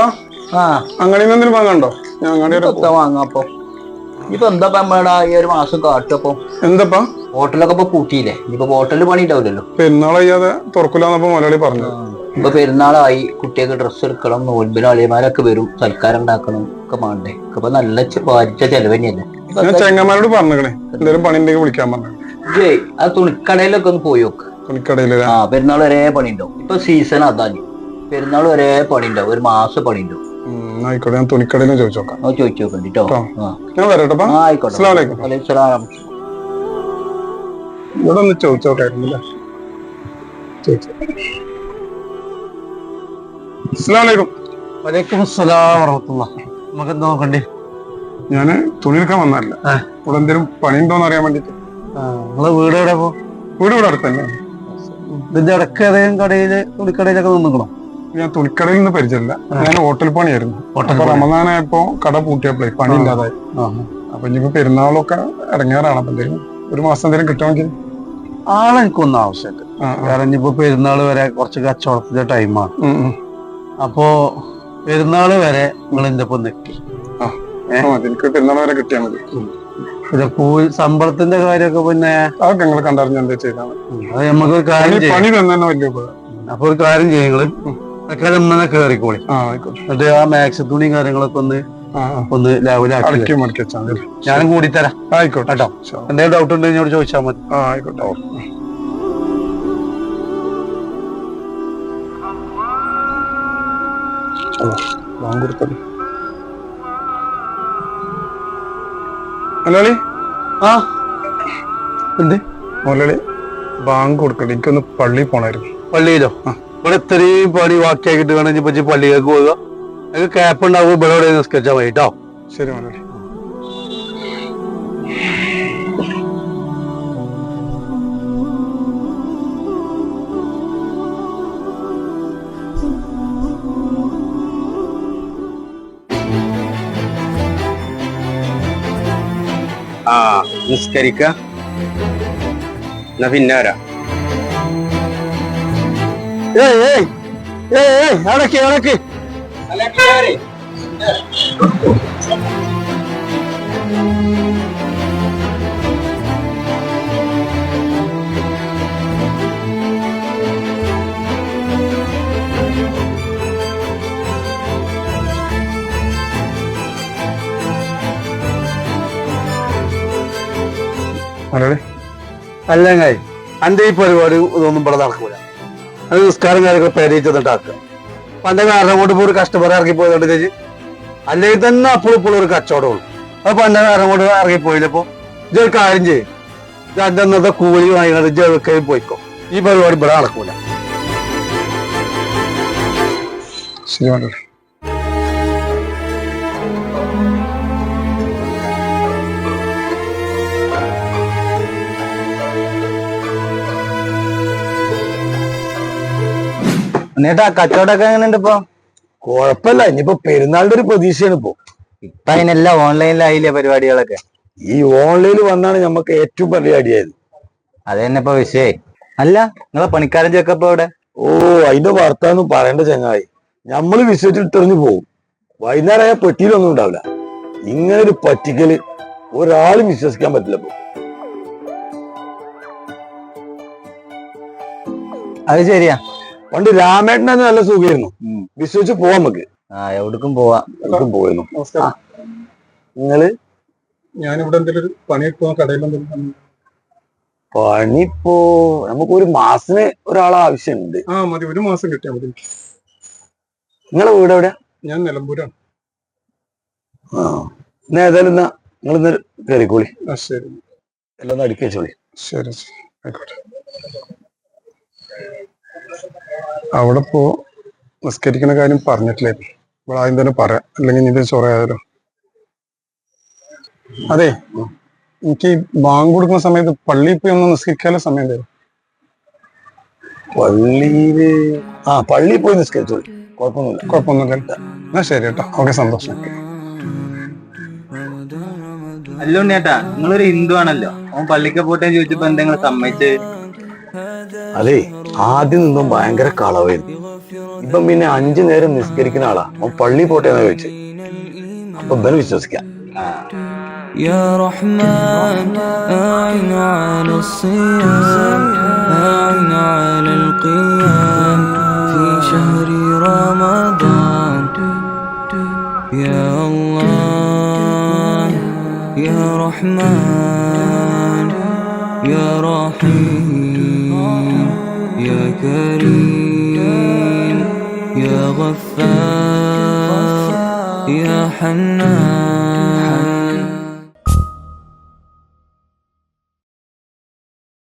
ആ അങ്ങനെ എന്തെങ്കിലും വാങ്ങാണ്ടോ? ഞാൻ അങ്ങാടി വാങ്ങാപ്പോ ഇപ്പൊ എന്താ നമ്മടെ ഈ ഒരു മാസം കാട്ടപ്പോ എന്താപ്പാ ഹോട്ടലൊക്കെ ഇപ്പൊ പൂട്ടിയില്ലേ? ഇനിയിപ്പോ ഹോട്ടലിൽ പണി ഉണ്ടാവില്ലല്ലോ. പെരുന്നാൾ കഴിയാതെ തുറക്കില്ലാന്നപ്പോ മലയാളി പറഞ്ഞത്. ഇപ്പൊ പെരുന്നാളായി, കുട്ടികൾക്ക് ഡ്രസ്സ് എടുക്കണം, നോൽമ്പിന് അളിയന്മാരൊക്കെ വരും, സൽക്കാരം ഉണ്ടാക്കണം ഒക്കെ വേണ്ടേ? ഇപ്പൊ നല്ല ഭാരിച്ച ചെലവ് തന്നെയല്ലേ. ഞാൻ ചെങ്ങന്മാരോട് പറഞ്ഞേ എന്തെങ്കിലും പണി ഉണ്ടെങ്കിൽ വിളിക്കാൻ പറഞ്ഞു. ആ തുണിക്കടയിലൊക്കെ ഒന്ന് പോയി നോക്ക്. തുണിക്കടയില് പെരുന്നാൾ വരെ പണി ഉണ്ടാവും. ഇപ്പൊ സീസൺ അതാണ്. പെരുന്നാൾ വരെ പണി ഉണ്ടാവും, ഒരു മാസം പണി ഉണ്ടാവും. ആയിക്കോട്ടെ, ഞാൻ തുണിക്കടയിലും ചോദിച്ചു നോക്കാം. ചോദിച്ചു നോക്കണ്ടിട്ടോ. ഞാൻ വരട്ടെ. ആയിക്കോട്ടെ. ഇവിടെ ഒന്ന് ചോദിച്ചോക്കായിരുന്നില്ല. നമുക്ക് നോക്കണ്ടേ? ഞാന് തുണി എടുക്കാൻ വന്നല്ല, ഇവിടെ എന്തെങ്കിലും പണി ഉണ്ടോന്ന് അറിയാൻ വേണ്ടിട്ട്. നിങ്ങളെ വീട് എവിടെ? വീട് ഇവിടെ അടുത്ത് തന്നെ. ഇതിന്റെ ഇടയ്ക്ക് ഏതെങ്കിലും കടയില് തുണിക്കടയിലൊക്കെ നിന്നിക്കണോ? ഞാൻ തുണിക്കടയിൽ നിന്ന് പരിചയമില്ല, ഞാൻ ഹോട്ടൽ പണിയായിരുന്നു. അപ്പൊ റമദാനായപ്പോ കട പൂട്ടിയപ്പോഴേ പണി ഇല്ലാതായി. അപ്പൊ ഇനിയിപ്പോ പെരുന്നാളൊക്കെ ഇറങ്ങിയാറാണ്. അപ്പൊ എന്തെങ്കിലും ഒരു മാസം എന്തെങ്കിലും കിട്ടുമെങ്കിൽ ആളെനിക്കൊന്നും ആവശ്യമില്ല. കാരണം ഇനിയിപ്പോ പെരുന്നാള് വരെ കുറച്ച് കച്ചവടത്തിന്റെ ടൈമാണ്. അപ്പോ പെരുന്നാള് വരെ നിങ്ങൾ എന്റെ ഒപ്പം നിൽക്കി. എനിക്ക് പെരുന്നാൾ വരെ കിട്ടിയാൽ മതി. ശമ്പളത്തിന്റെ കാര്യമൊക്കെ പിന്നെ അതൊക്കെ നിങ്ങൾ കണ്ടറിഞ്ഞ് എന്താ ചെയ്താണ്. അത് നമുക്കൊരു കാര്യം പണി തന്നെ വലിയ. അപ്പൊ ഒരു കാര്യം ചെയ്യങ്ങള് ഇമ്മനെ കേറിക്കോളി. എന്നിട്ട് ആ മാക്സ് തുണി കാര്യങ്ങളൊക്കെ ഒന്ന് ലെവലാക്കി ഞാനും കൂടി തരാം. ആയിക്കോട്ടെ കേട്ടോ. എന്തെങ്കിലും ഡൗട്ട് ഉണ്ടെങ്കിൽ എന്നോട് ചോദിച്ചാൽ മതി. ആയിക്കോട്ടെ. കൊടുത്തത് മലയാളി. എന്ത് മലയാളി ബാങ്ക് കൊടുക്കട്ടെ, എനിക്കൊന്ന് പള്ളിയിൽ പോണായിരുന്നു. പള്ളിയിലോ? ഇവിടെ ഇത്രയും പണി ബാക്കിയാക്കിട്ട് വേണം ഇപ്പൊ പള്ളിയിലേക്ക് പോവുക. എനിക്ക് ക്യാപ്പ് ഉണ്ടാവും, ഇവിടെ നിസ്കരിച്ചാൽ മതി കേട്ടോ. ശരി മലയാളി. നിസ്കരിക്ക പിന്നെ വരാം. മലയാളി അല്ലെങ്കിൽ എന്റെ ഈ പരിപാടി ഇതൊന്നും ഇവിടെ നടക്കൂല. അത് നിസ്കാരം കാര്യങ്ങൾ പേടിച്ചിട്ടാക്കുക. പന്റെ കാരണം കൊണ്ട് ഇപ്പൊ ഒരു കസ്റ്റമർ ഇറങ്ങിപ്പോയതുകൊണ്ട് ചേച്ചി, അല്ലെങ്കിൽ തന്നെ അപ്പോഴും ഇപ്പോഴും ഒരു കച്ചവടമുള്ളൂ. അപ്പൊ പന്റെ കാരണം കൊണ്ട് ഇറങ്ങിപ്പോയില്ലപ്പോ ഇതൊരു കാര്യം ചെയ്യും, അന്നത്തെ കൂലി വാങ്ങിയത് ജെവക്കെ പോയിക്കോ. ഈ പരിപാടി ഇവിടെ നടക്കൂല. ശരി മലയാളി. എന്നിട്ടാ കച്ചവടമൊക്കെ എങ്ങനെയുണ്ട് ഇപ്പൊ? കുഴപ്പമില്ല. ഇനിയിപ്പോ പെരുന്നാളിന്റെ ഒരു പ്രതീക്ഷയാണ് ഇപ്പൊ. ഇപ്പൊ അതിനെല്ലാം ഓൺലൈനിലായില്ലേ പരിപാടികളൊക്കെ? ഈ ഓൺലൈനിൽ വന്നാണ് നമുക്ക് ഏറ്റവും പരിപാടിയായത്. അത് തന്നെ ഇപ്പൊ വിഷയേ. അല്ല, നിങ്ങളെ പണിക്കാരൻ ചെക്കപ്പോ ഇവിടെ? അതിന്റെ വാർത്താന്ന് പറയേണ്ട ചങ്ങായി. നമ്മള് വിശ്വസിച്ചിട്ടെറിഞ്ഞു പോകും. വൈകുന്നേരമായ പെട്ടിയിലൊന്നും ഉണ്ടാവില്ല. ഇങ്ങനൊരു പറ്റിക്കല് ഒരാളും വിശ്വസിക്കാൻ പറ്റില്ല ഇപ്പൊ. അത് ശരിയാ. പണ്ട് രാമേട്ടനെ നല്ല സുഖമായിരുന്നു, വിശ്വസിച്ച് പോവാൻ നമുക്ക്. എവിടേക്കും പോവാം. പോയിരുന്നു. നിങ്ങള് ഞാനിവിടെ എന്തെങ്കിലും പണി കടയിൽ പണിപ്പോ നമുക്ക് ഒരു മാസത്തിന് ഒരാളെ ആവശ്യമുണ്ട്. മതി, ഒരു മാസം കിട്ടിയാൽ മതി. നിങ്ങളെ വീട് എവിടെയാ? ഞാൻ നിലമ്പൂരാണ്. ഏതായാലും എന്നാ നിങ്ങൾ ഇന്ന് കയറിക്കോളി. ശരി, എല്ലാം അടുക്കി വെച്ചോളി. ശരി, ആയിക്കോട്ടെ. അവിടെ ഇപ്പോ നിസ്കരിക്കുന്ന കാര്യം പറഞ്ഞിട്ടില്ലായിരുന്നു. ഇവിടെ ആദ്യം തന്നെ പറയാം, അല്ലെങ്കിൽ ഇത് ചൊറയായാലോ. അതെ, എനിക്ക് ബാങ്ക് കൊടുക്കുന്ന സമയത്ത് പള്ളിയിൽ പോയി ഒന്ന് നിസ്കരിക്കാനുള്ള സമയം തരും. പള്ളിയിൽ പോയി നിസ്കരിച്ചോളി, കുഴപ്പമൊന്നുമില്ല. എന്നാ ശരി കേട്ടോ. ഓക്കെ, സന്തോഷം. അല്ലോ ഉണ്ണേട്ടാ, നിങ്ങളൊരു ഹിന്ദു ആണല്ലോ. അവൻ പള്ളിക്ക് പോട്ടെ ചോദിച്ചപ്പോ എന്തെങ്കിലും സമ്മതിച്ച്? അതെ, ആദ്യം നിന്നും ഭയങ്കര കളവായിരുന്നു. ഇപ്പം പിന്നെ 5 നേരം നിസ്കരിക്കുന്ന ആളാ. അവൻ പള്ളി പോട്ടെ എന്നാ ചോദിച്ചത്. അപ്പൊ ഇവന് വിശ്വസിക്കാം. يا رحمن أعن على الصيام أعن على القيام في شهر رمضان يا الله يا رحمن يا رحيم يا كريم يا غفار يا حنان